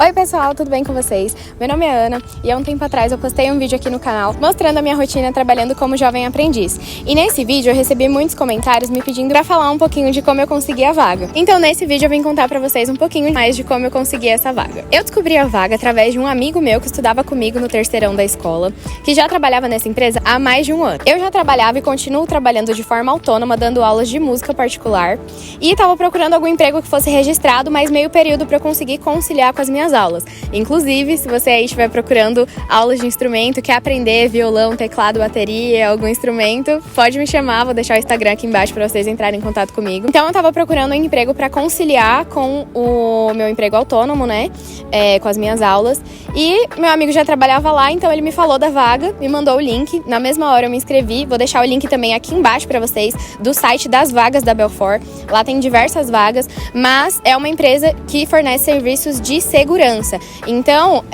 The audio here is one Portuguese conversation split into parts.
Oi pessoal, tudo bem com vocês? Meu nome é Ana e há um tempo atrás eu postei um vídeo aqui no canal mostrando a minha rotina trabalhando como jovem aprendiz. E nesse vídeo eu recebi muitos comentários me pedindo pra falar um pouquinho de como eu consegui a vaga. Então nesse vídeo eu vim contar pra vocês um pouquinho mais de como eu consegui essa vaga. Eu descobri a vaga através de um amigo meu que estudava comigo no terceirão da escola, que já trabalhava nessa empresa há mais de um ano. Eu já trabalhava e continuo trabalhando de forma autônoma, dando aulas de música particular e estava procurando algum emprego que fosse registrado, mas meio período para eu conseguir conciliar com as minhas aulas. Inclusive, se você aí estiver procurando aulas de instrumento, quer aprender violão, teclado, bateria, algum instrumento, pode me chamar, vou deixar o Instagram aqui embaixo para vocês entrarem em contato comigo. Então eu estava procurando um emprego para conciliar com o meu emprego autônomo, né, com as minhas aulas. E meu amigo já trabalhava lá, então ele me falou da vaga, me mandou o link. Na mesma hora eu me inscrevi, vou deixar o link também aqui embaixo para vocês do site das vagas da Belfor. Lá tem diversas vagas, mas é uma empresa que fornece serviços de segurança. Então,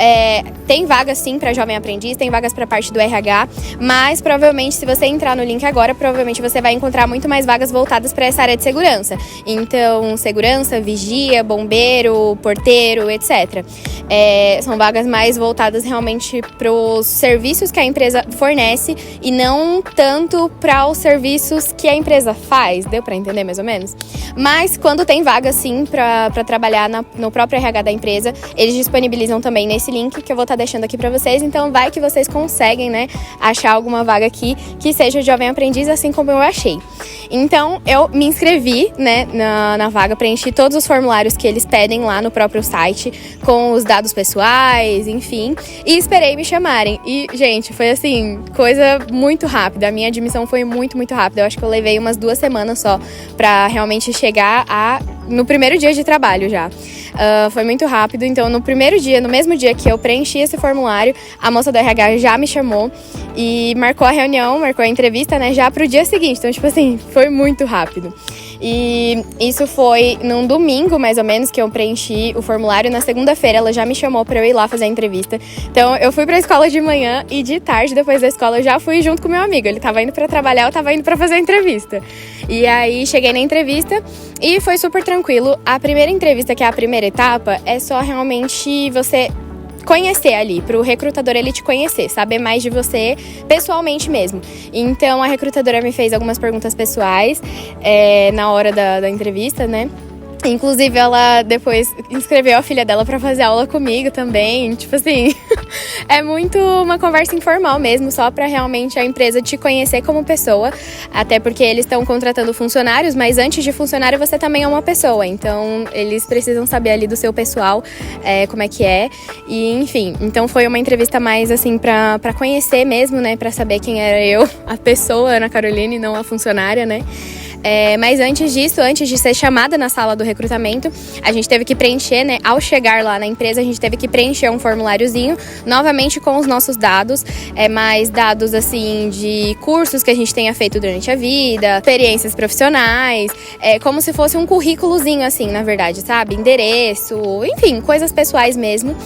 tem vagas sim para jovem aprendiz, tem vagas para parte do RH, mas provavelmente se você entrar no link agora, provavelmente você vai encontrar muito mais vagas voltadas para essa área de segurança. Então, segurança, vigia, bombeiro, porteiro, etc. São vagas mais voltadas realmente para os serviços que a empresa fornece e não tanto para os serviços que a empresa faz. Deu para entender mais ou menos? Mas quando tem vaga sim para trabalhar no próprio RH da empresa, eles disponibilizam também nesse link que eu vou estar deixando aqui para vocês. Então vai que vocês conseguem, né, achar alguma vaga aqui que seja jovem aprendiz, assim como eu achei. Então eu me inscrevi, né, na vaga, preenchi todos os formulários que eles pedem lá no próprio site, com os dados pessoais, enfim, e esperei me chamarem. E, gente, foi assim, coisa muito rápida. A minha admissão foi muito rápida. Eu acho que eu levei umas 2 semanas só pra realmente chegar no primeiro dia de trabalho já. Foi muito rápido, então no mesmo dia que eu preenchi esse formulário, a moça do RH já me chamou e marcou a reunião, marcou a entrevista, né, já pro dia seguinte. Então, tipo assim, foi muito rápido. E isso foi num domingo, mais ou menos, que eu preenchi o formulário. Na segunda-feira ela já me chamou pra eu ir lá fazer a entrevista. Então eu fui pra escola de manhã e de tarde, depois da escola, eu já fui junto com meu amigo. Ele tava indo pra trabalhar, eu tava indo pra fazer a entrevista. E aí cheguei na entrevista e foi super tranquilo. A primeira entrevista, que é a primeira etapa, é só realmente você conhecer ali, pro recrutador ele te conhecer, saber mais de você pessoalmente mesmo. Então a recrutadora me fez algumas perguntas pessoais na hora da entrevista, né? Inclusive, ela depois inscreveu a filha dela pra fazer aula comigo também. Tipo assim, é muito uma conversa informal mesmo, só pra realmente a empresa te conhecer como pessoa. Até porque eles estão contratando funcionários, mas antes de funcionário você também é uma pessoa. Então, eles precisam saber ali do seu pessoal, como é que é. E, enfim, então foi uma entrevista mais assim pra conhecer mesmo, né? Pra saber quem era eu, a pessoa, Ana Caroline, não a funcionária, né? Mas antes disso, antes de ser chamada na sala do recrutamento, a gente teve que preencher, né? Ao chegar lá na empresa, a gente teve que preencher um formuláriozinho, novamente com os nossos dados, mais dados assim de cursos que a gente tenha feito durante a vida, experiências profissionais, como se fosse um currículozinho assim, na verdade, sabe? Endereço, enfim, coisas pessoais mesmo.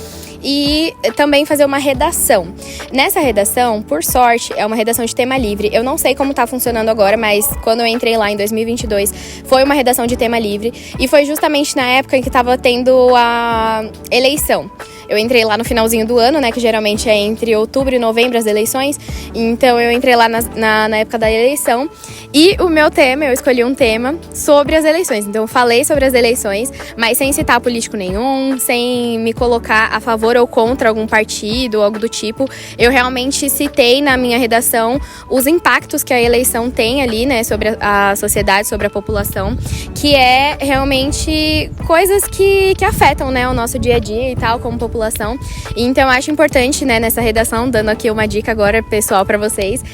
E também fazer uma redação. Nessa redação, por sorte, é uma redação de tema livre. Eu não sei como tá funcionando agora, mas quando eu entrei lá em 2022, foi uma redação de tema livre. E foi justamente na época em que tava tendo a eleição. Eu entrei lá no finalzinho do ano, né, que geralmente é entre outubro e novembro as eleições. Então eu entrei lá na época da eleição. E o meu tema, eu escolhi um tema sobre as eleições. Então eu falei sobre as eleições, mas sem citar político nenhum, sem me colocar a favor ou contra algum partido ou algo do tipo. Eu realmente citei na minha redação os impactos que a eleição tem ali, né, sobre a sociedade, sobre a população, que é realmente coisas que afetam, né, o nosso dia a dia e tal, como população. Então eu acho importante, né, nessa redação, dando aqui uma dica agora pessoal pra vocês,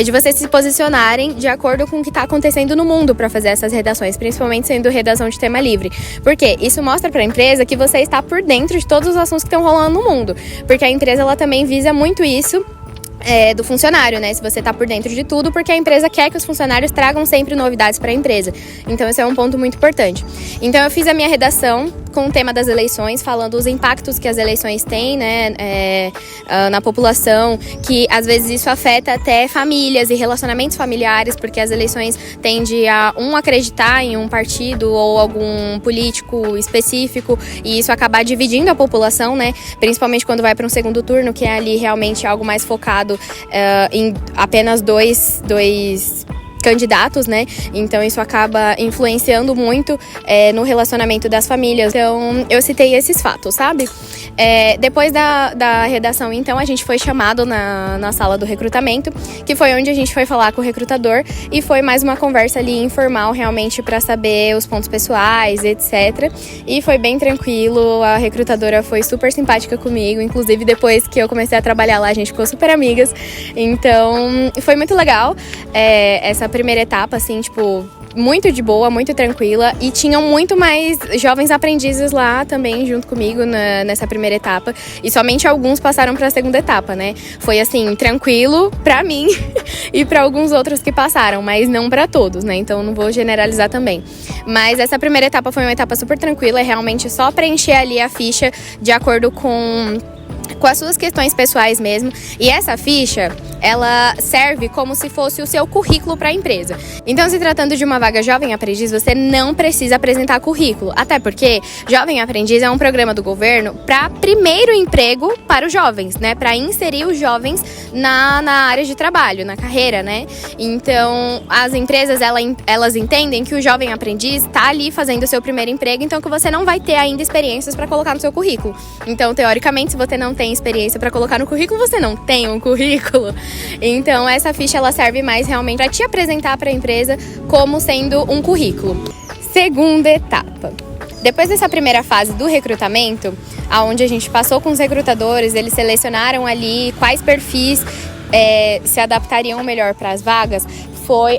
de vocês se posicionarem de acordo com o que tá acontecendo no mundo pra fazer essas redações, principalmente sendo redação de tema livre. Porque isso mostra pra empresa que você está por dentro de todos os assuntos que estão rolando no mundo. Porque a empresa, ela também visa muito isso, do funcionário, né? Se você tá por dentro de tudo, porque a empresa quer que os funcionários tragam sempre novidades para a empresa. Então, esse é um ponto muito importante. Então, eu fiz a minha redação com o tema das eleições, falando os impactos que as eleições têm, né, na população, que às vezes isso afeta até famílias e relacionamentos familiares, porque as eleições tendem a acreditar em um partido ou algum político específico e isso acabar dividindo a população, né, principalmente quando vai para um segundo turno, que é ali realmente algo mais focado em apenas dois candidatos, né? Então isso acaba influenciando muito no relacionamento das famílias. Então eu citei esses fatos, sabe? Depois da redação, então, a gente foi chamado na sala do recrutamento, que foi onde a gente foi falar com o recrutador e foi mais uma conversa ali informal, realmente, para saber os pontos pessoais, etc. E foi bem tranquilo, a recrutadora foi super simpática comigo, inclusive depois que eu comecei a trabalhar lá, a gente ficou super amigas. Então foi muito legal essa primeira etapa, assim, tipo, muito de boa, muito tranquila, e tinham muito mais jovens aprendizes lá também junto comigo nessa primeira etapa, e somente alguns passaram para a segunda etapa, né? Foi assim, tranquilo para mim e para alguns outros que passaram, mas não para todos, né? Então não vou generalizar também. Mas essa primeira etapa foi uma etapa super tranquila, é realmente só preencher ali a ficha de acordo com as suas questões pessoais mesmo. E essa ficha, ela serve como se fosse o seu currículo para a empresa. Então, se tratando de uma vaga Jovem Aprendiz, você não precisa apresentar currículo. Até porque Jovem Aprendiz é um programa do governo para primeiro emprego para os jovens, né? Para inserir os jovens na área de trabalho, na carreira, né? Então, as empresas, elas entendem que o Jovem Aprendiz está ali fazendo o seu primeiro emprego, então que você não vai ter ainda experiências para colocar no seu currículo. Então, teoricamente, se você não tem experiência para colocar no currículo, você não tem um currículo. Então essa ficha ela serve mais realmente para te apresentar para a empresa como sendo um currículo. Segunda etapa. Depois dessa primeira fase do recrutamento, aonde a gente passou com os recrutadores, eles selecionaram ali quais perfis se adaptariam melhor para as vagas.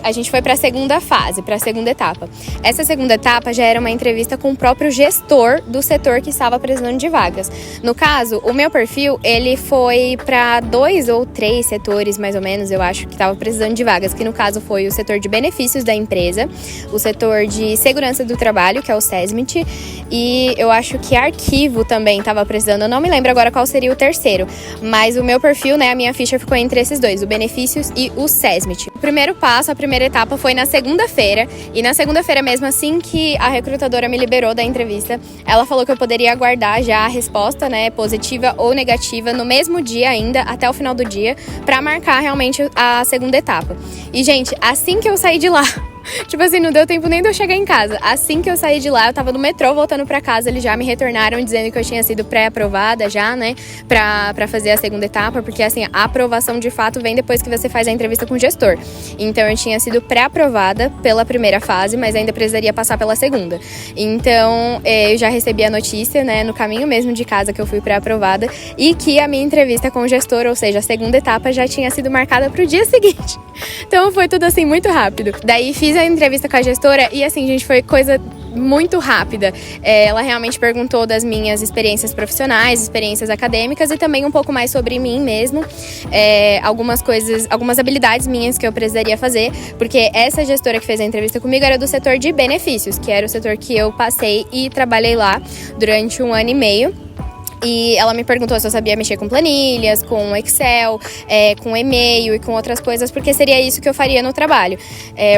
A gente foi para a segunda fase, para a segunda etapa. Essa segunda etapa já era uma entrevista com o próprio gestor do setor que estava precisando de vagas. No caso, o meu perfil, ele foi para 2 ou 3 setores, mais ou menos, eu acho, que estava precisando de vagas, que no caso foi o setor de benefícios da empresa, o setor de segurança do trabalho, que é o SESMIT, e eu acho que arquivo também estava precisando. Eu não me lembro agora qual seria o terceiro, mas o meu perfil, né, a minha ficha ficou entre esses dois, o benefícios e o SESMIT. O primeiro passo, a primeira etapa foi na segunda-feira, e na segunda-feira mesmo, assim que a recrutadora me liberou da entrevista, ela falou que eu poderia aguardar já a resposta, né, positiva ou negativa, no mesmo dia ainda, até o final do dia, pra marcar realmente a segunda etapa. E, gente, assim que eu saí de lá, tipo assim, não deu tempo nem de eu chegar em casa. Assim que eu saí de lá, eu tava no metrô voltando pra casa, eles já me retornaram dizendo que eu tinha sido pré-aprovada já, né, pra fazer a segunda etapa, porque assim, a aprovação de fato vem depois que você faz a entrevista com o gestor. Então eu tinha sido pré-aprovada pela primeira fase, mas ainda precisaria passar pela segunda. Então eu já recebi a notícia, né, no caminho mesmo de casa que eu fui pré-aprovada e que a minha entrevista com o gestor, ou seja, a segunda etapa já tinha sido marcada pro dia seguinte. Então foi tudo assim muito rápido. Daí fiz a entrevista com a gestora e assim, gente, foi coisa muito rápida. Ela realmente perguntou das minhas experiências profissionais, experiências acadêmicas e também um pouco mais sobre mim mesmo, algumas coisas, algumas habilidades minhas que eu precisaria fazer, porque essa gestora que fez a entrevista comigo era do setor de benefícios, que era o setor que eu passei e trabalhei lá durante 1 ano e meio. E ela me perguntou se eu sabia mexer com planilhas, com Excel, com e-mail e com outras coisas, porque seria isso que eu faria no trabalho.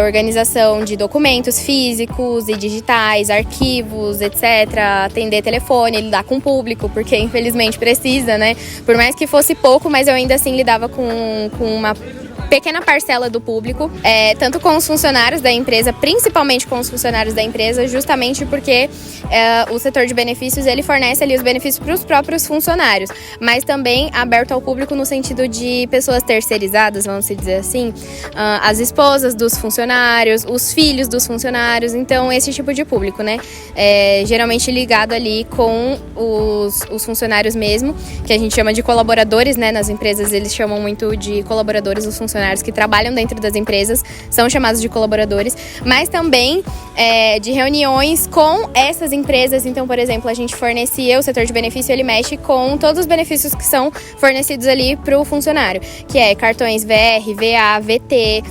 Organização de documentos físicos e digitais, arquivos, etc. Atender telefone, lidar com o público, porque infelizmente precisa, né? Por mais que fosse pouco, mas eu ainda assim lidava com uma pequena parcela do público, tanto com os funcionários da empresa, principalmente com os funcionários da empresa, justamente porque o setor de benefícios, ele fornece ali os benefícios para os próprios funcionários, mas também aberto ao público no sentido de pessoas terceirizadas, vamos dizer assim, as esposas dos funcionários, os filhos dos funcionários, então esse tipo de público, né? Geralmente ligado ali com os funcionários mesmo, que a gente chama de colaboradores, né? Nas empresas eles chamam muito de colaboradores, os funcionários que trabalham dentro das empresas são chamados de colaboradores, mas também de reuniões com essas empresas. Então, por exemplo, a gente fornecia, o setor de benefício, ele mexe com todos os benefícios que são fornecidos ali para o funcionário, que é cartões VR, VA, VT,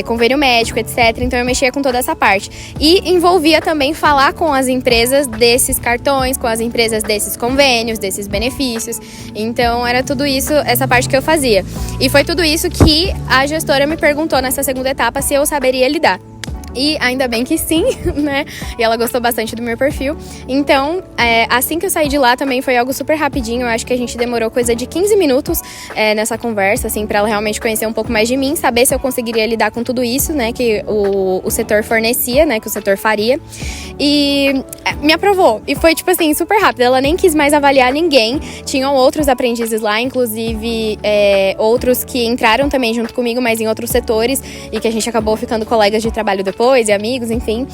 convênio médico, etc. Então eu mexia com toda essa parte. E envolvia também falar com as empresas desses cartões, com as empresas desses convênios, desses benefícios. Então era tudo isso, essa parte que eu fazia. E foi tudo isso que a gestora me perguntou nessa segunda etapa se eu saberia lidar. E ainda bem que sim, né? E ela gostou bastante do meu perfil. Então, assim que eu saí de lá também foi algo super rapidinho. Eu acho que a gente demorou coisa de 15 minutos nessa conversa, assim, pra ela realmente conhecer um pouco mais de mim, saber se eu conseguiria lidar com tudo isso, né? Que o setor fornecia, né? Que o setor faria. E me aprovou. E foi, tipo assim, super rápido. Ela nem quis mais avaliar ninguém. Tinham outros aprendizes lá, inclusive outros que entraram também junto comigo, mas em outros setores. E que a gente acabou ficando colegas de trabalho depois, e amigos, enfim.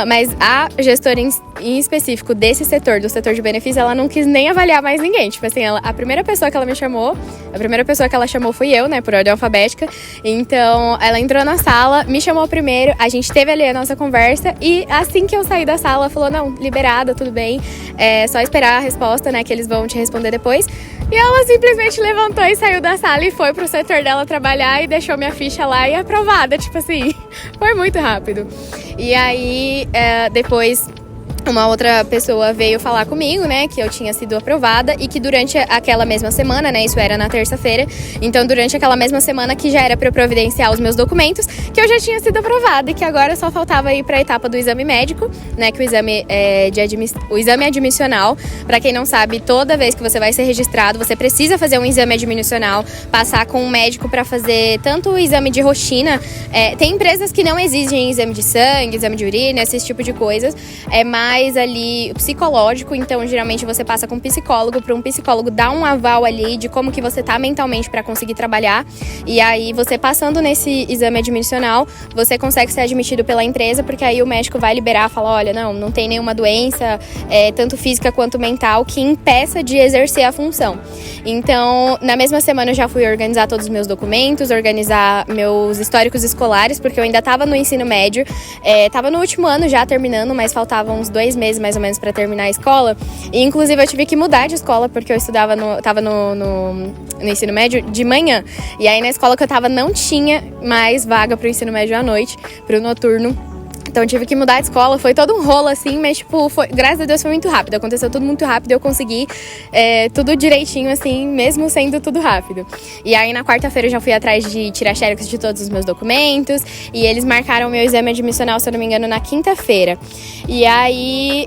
Mas a gestora em específico desse setor, do setor de benefícios, ela não quis nem avaliar mais ninguém. Tipo assim, a primeira pessoa que ela chamou fui eu, né, por ordem alfabética. Então, ela entrou na sala, me chamou primeiro, a gente teve ali a nossa conversa e assim que eu saí da sala, ela falou, não, liberada, tudo bem, é só esperar a resposta, né, que eles vão te responder depois. E ela simplesmente levantou e saiu da sala e foi pro setor dela trabalhar e deixou minha ficha lá e aprovada, tipo assim, foi muito rápido. E aí, depois uma outra pessoa veio falar comigo, né, que eu tinha sido aprovada e que durante aquela mesma semana, né, isso era na terça-feira, então durante aquela mesma semana que já era para eu providenciar os meus documentos, que eu já tinha sido aprovada e que agora só faltava ir para a etapa do exame médico, né, que o exame o exame admissional, para quem não sabe, toda vez que você vai ser registrado, você precisa fazer um exame admissional, passar com um médico para fazer tanto o exame de rotina, tem empresas que não exigem exame de sangue, exame de urina, esse tipo de coisas, mas ali psicológico, então geralmente você passa com um psicólogo, para um psicólogo dar um aval ali de como que você tá mentalmente para conseguir trabalhar, e aí você passando nesse exame admissional, você consegue ser admitido pela empresa, porque aí o médico vai liberar, fala, olha, não tem nenhuma doença, tanto física quanto mental, que impeça de exercer a função. Então, na mesma semana eu já fui organizar todos os meus documentos, organizar meus históricos escolares, porque eu ainda tava no ensino médio, tava no último ano já terminando, mas faltavam uns 2 meses mais ou menos para terminar a escola. E inclusive eu tive que mudar de escola porque eu tava no ensino médio de manhã. E aí na escola que eu tava não tinha mais vaga pro ensino médio à noite, pro noturno. Então eu tive que mudar de escola, foi todo um rolo assim, mas tipo, graças a Deus foi muito rápido, aconteceu tudo muito rápido, eu consegui tudo direitinho assim, mesmo sendo tudo rápido. E aí na quarta-feira eu já fui atrás de tirar xerox de todos os meus documentos, e eles marcaram o meu exame admissional, se eu não me engano, na quinta-feira. E aí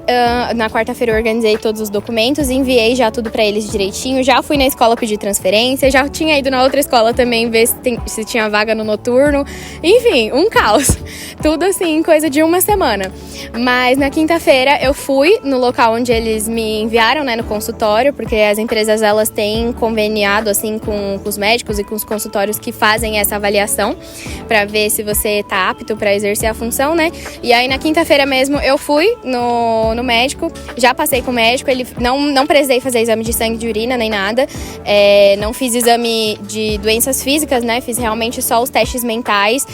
na quarta-feira eu organizei todos os documentos, enviei já tudo pra eles direitinho, já fui na escola pedir transferência, já tinha ido na outra escola também ver se tinha vaga no noturno, enfim, um caos. Tudo assim, coisa de uma semana. Mas na quinta-feira eu fui no local onde eles me enviaram, né, no consultório, porque as empresas elas têm conveniado assim com os médicos e com os consultórios que fazem essa avaliação para ver se você tá apto para exercer a função, né? E aí na quinta-feira mesmo eu fui no médico, já passei com o médico, ele não precisei fazer exame de sangue, de urina nem nada, não fiz exame de doenças físicas, né? Fiz realmente só os testes mentais,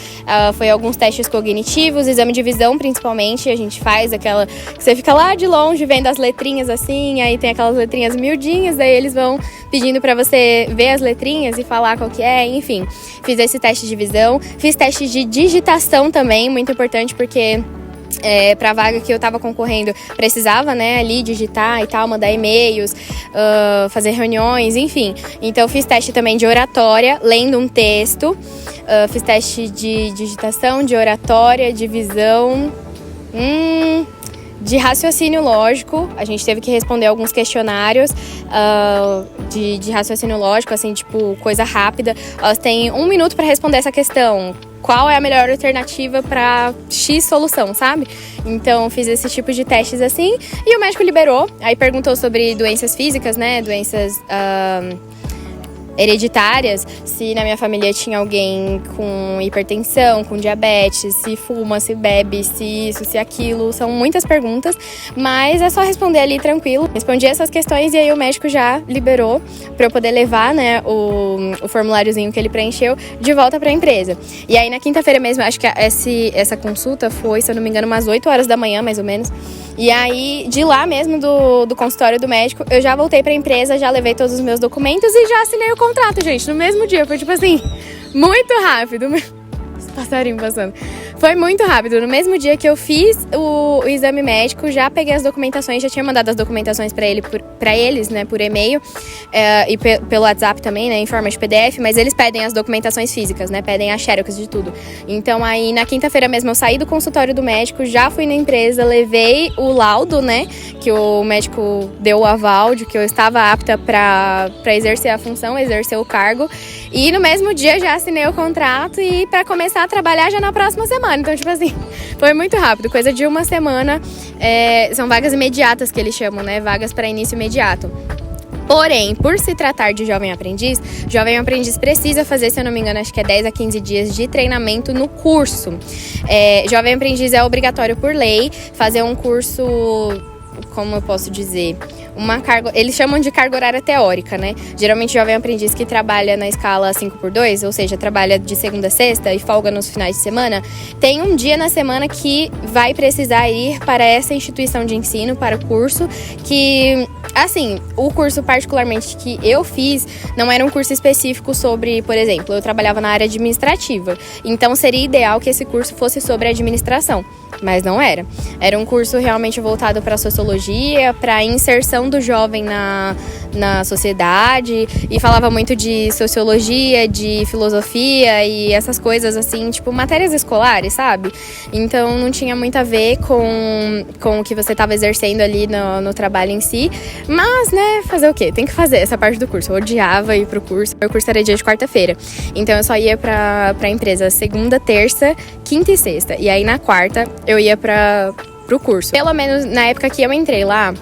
foi alguns testes cognitivos, exame de visão principalmente, a gente faz aquela que você fica lá de longe vendo as letrinhas assim, aí tem aquelas letrinhas miudinhas, daí eles vão pedindo pra você ver as letrinhas e falar qual que é, enfim. Fiz esse teste de visão, fiz teste de digitação também, muito importante porque para a vaga que eu estava concorrendo, precisava, né, ali digitar e tal, mandar e-mails, fazer reuniões, enfim. Então, fiz teste também de oratória, lendo um texto, fiz teste de digitação, de oratória, de visão, de raciocínio lógico. A gente teve que responder alguns questionários de raciocínio lógico, assim, tipo, coisa rápida. Elas têm 1 minuto para responder essa questão. Qual é a melhor alternativa para X solução, sabe? Então, fiz esse tipo de testes assim e o médico liberou. Aí perguntou sobre doenças físicas, né? Doenças hereditárias, se na minha família tinha alguém com hipertensão, com diabetes, se fuma, se bebe, se isso, se aquilo. São muitas perguntas, mas é só responder ali tranquilo. Respondi essas questões e aí o médico já liberou para eu poder levar, né, o formuláriozinho que ele preencheu de volta para a empresa. E aí na quinta-feira mesmo, acho que essa consulta foi, se eu não me engano, umas 8 horas da manhã, mais ou menos. E aí, de lá mesmo, do consultório do médico, eu já voltei pra empresa, já levei todos os meus documentos e já assinei o contrato, gente, no mesmo dia. Foi tipo assim, muito rápido. Passarinho passando. Foi muito rápido. No mesmo dia que eu fiz o exame médico, já peguei as documentações, já tinha mandado as documentações para eles, né, por e-mail e pelo WhatsApp também, né, em forma de PDF, mas eles pedem as documentações físicas, né, pedem a xerox de tudo. Então aí na quinta-feira mesmo eu saí do consultório do médico, já fui na empresa, levei o laudo, né, que o médico deu o aval de que eu estava apta para exercer a função, exercer o cargo, e no mesmo dia já assinei o contrato e para começar a trabalhar já na próxima semana. Então, tipo assim, foi muito rápido, coisa de uma semana. São vagas imediatas que eles chamam, né? Vagas para início imediato. Porém, por se tratar de jovem aprendiz precisa fazer, se eu não me engano, acho que é 10 a 15 dias de treinamento no curso. Jovem aprendiz é obrigatório por lei fazer um curso, como eu posso dizer, eles chamam de carga horária teórica, né? Geralmente jovem aprendiz que trabalha na escala 5x2, ou seja, trabalha de segunda a sexta e folga nos finais de semana, tem um dia na semana que vai precisar ir para essa instituição de ensino, para o curso, que, assim, o curso particularmente que eu fiz não era um curso específico sobre, por exemplo, eu trabalhava na área administrativa, então seria ideal que esse curso fosse sobre administração. Mas não era. Era um curso realmente voltado para sociologia, para a inserção do jovem na sociedade, e falava muito de sociologia, de filosofia e essas coisas assim, tipo matérias escolares, sabe? Então não tinha muito a ver com o que você estava exercendo ali no trabalho em si. Mas, né, fazer o quê? Tem que fazer essa parte do curso. Eu odiava ir pro curso. Meu curso era dia de quarta-feira. Então eu só ia pra empresa segunda, terça, quinta e sexta. E aí na quarta eu ia pro curso. Pelo menos na época que eu entrei lá,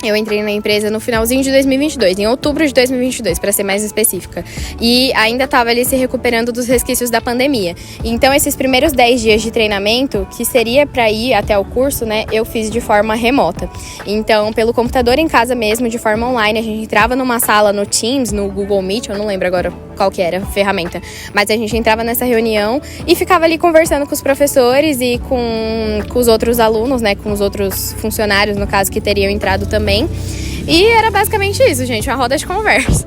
eu entrei na empresa no finalzinho de 2022, em outubro de 2022, para ser mais específica. E ainda estava ali se recuperando dos resquícios da pandemia. Então, esses primeiros 10 dias de treinamento, que seria para ir até o curso, né, eu fiz de forma remota. Então, pelo computador em casa mesmo, de forma online, a gente entrava numa sala no Teams, no Google Meet, eu não lembro agora qual que era a ferramenta, mas a gente entrava nessa reunião e ficava ali conversando com os professores e com os outros alunos, né, com os outros funcionários, no caso, que teriam entrado também. E era basicamente isso, gente, uma roda de conversa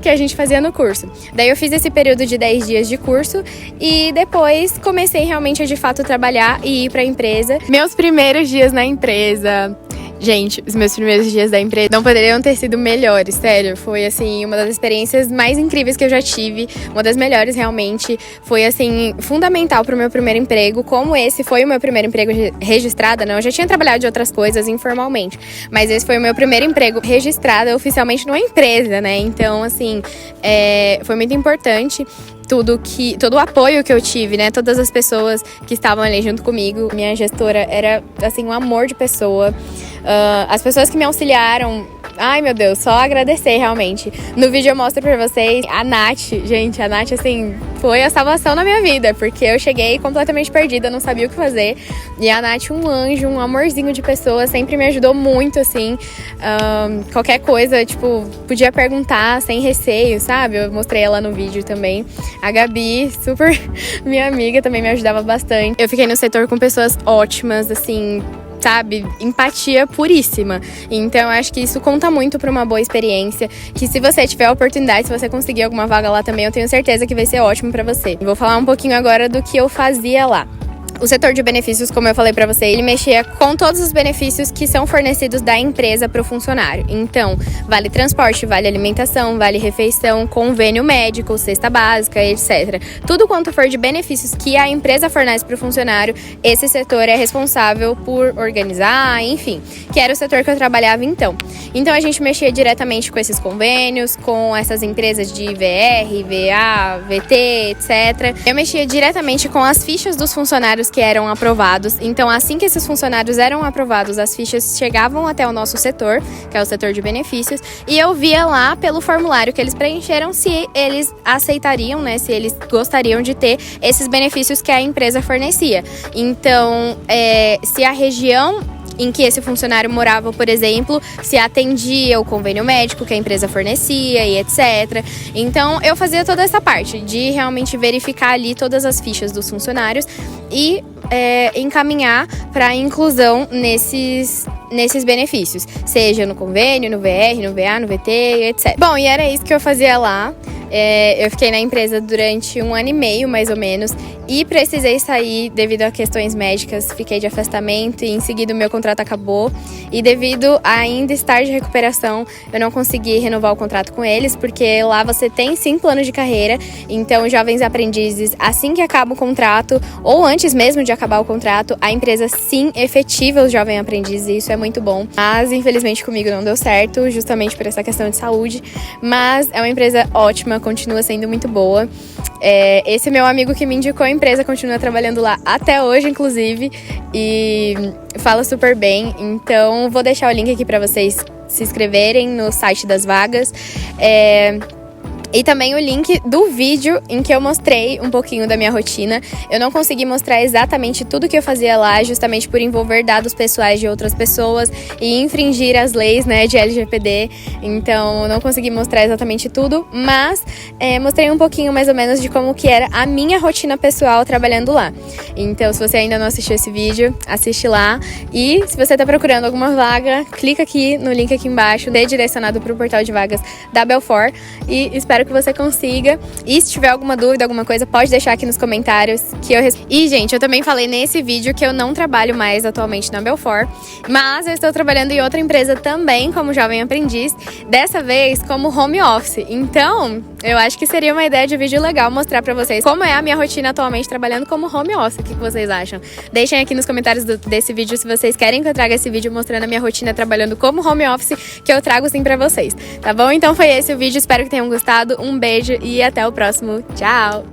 que a gente fazia no curso. Daí eu fiz esse período de 10 dias de curso e depois comecei realmente a de fato trabalhar e ir pra empresa. Meus primeiros dias na empresa... Gente, os meus primeiros dias da empresa não poderiam ter sido melhores, sério. Foi, assim, uma das experiências mais incríveis que eu já tive. Uma das melhores, realmente. Foi, assim, fundamental pro meu primeiro emprego. Como esse foi o meu primeiro emprego registrado, né? Eu já tinha trabalhado de outras coisas informalmente. Mas esse foi o meu primeiro emprego registrado oficialmente numa empresa, né? Então, assim, foi muito importante. Todo o apoio que eu tive, né? Todas as pessoas que estavam ali junto comigo. Minha gestora era, assim, um amor de pessoa. As pessoas que me auxiliaram, ai meu Deus, só agradecer realmente. No vídeo eu mostro pra vocês a Nath, gente, a Nath, assim, foi a salvação na minha vida, porque eu cheguei completamente perdida, não sabia o que fazer. E a Nath, um anjo, um amorzinho de pessoa, sempre me ajudou muito, assim. Qualquer coisa, tipo, podia perguntar sem receio, sabe? Eu mostrei ela no vídeo também. A Gabi, super minha amiga, também me ajudava bastante. Eu fiquei no setor com pessoas ótimas, assim, sabe, empatia puríssima. Então, acho que isso conta muito para uma boa experiência, que se você tiver a oportunidade, se você conseguir alguma vaga lá também, eu tenho certeza que vai ser ótimo para você. Vou falar um pouquinho agora do que eu fazia lá. O setor de benefícios, como eu falei pra você, ele mexia com todos os benefícios que são fornecidos da empresa para o funcionário. Então, vale transporte, vale alimentação, vale refeição, convênio médico, cesta básica, etc. Tudo quanto for de benefícios que a empresa fornece para o funcionário, esse setor é responsável por organizar, enfim, que era o setor que eu trabalhava então. Então, a gente mexia diretamente com esses convênios, com essas empresas de VR, VA, VT, etc. Eu mexia diretamente com as fichas dos funcionários que eram aprovados. Então, assim que esses funcionários eram aprovados, as fichas chegavam até o nosso setor, que é o setor de benefícios, e eu via lá pelo formulário que eles preencheram se eles aceitariam, né, se eles gostariam de ter esses benefícios que a empresa fornecia. Então, se a região em que esse funcionário morava, por exemplo, se atendia o convênio médico que a empresa fornecia e etc. Então, eu fazia toda essa parte de realmente verificar ali todas as fichas dos funcionários e encaminhar para a inclusão nesses benefícios, seja no convênio, no VR, no VA, no VT, etc. Bom, e era isso que eu fazia lá. Eu fiquei na empresa durante 1 ano e meio, mais ou menos, e precisei sair devido a questões médicas. Fiquei de afastamento e em seguida o meu contrato acabou. E devido a ainda estar de recuperação, eu não consegui renovar o contrato com eles, porque lá você tem sim planos de carreira. Então, jovens aprendizes, assim que acaba o contrato, ou antes mesmo de acabar o contrato, a empresa sim efetiva os jovens aprendizes, e isso é muito bom. Mas, infelizmente, comigo não deu certo, justamente por essa questão de saúde. Mas é uma empresa ótima, continua sendo muito boa. Esse meu amigo que me indicou a empresa continua trabalhando lá até hoje, inclusive, e fala super bem. Então, vou deixar o link aqui para vocês se inscreverem no site das vagas. E também o link do vídeo em que eu mostrei um pouquinho da minha rotina. Eu não consegui mostrar exatamente tudo que eu fazia lá, justamente por envolver dados pessoais de outras pessoas e infringir as leis, né, de LGPD. Então, não consegui mostrar exatamente tudo, mas mostrei um pouquinho mais ou menos de como que era a minha rotina pessoal trabalhando lá. Então, se você ainda não assistiu esse vídeo, assiste lá. E se você está procurando alguma vaga, clica aqui no link aqui embaixo, direcionado para o portal de vagas da Belfor. E espero que você consiga. E se tiver alguma dúvida, alguma coisa, pode deixar aqui nos comentários que eu respondo. E, gente, eu também falei nesse vídeo que eu não trabalho mais atualmente na Belfor, mas eu estou trabalhando em outra empresa também como jovem aprendiz, dessa vez como home office. Então, eu acho que seria uma ideia de vídeo legal mostrar pra vocês como é a minha rotina atualmente trabalhando como home office. O que vocês acham? Deixem aqui nos comentários desse vídeo se vocês querem que eu traga esse vídeo mostrando a minha rotina trabalhando como home office, que eu trago sim pra vocês, tá bom? Então foi esse o vídeo, espero que tenham gostado. Um beijo e até o próximo. Tchau!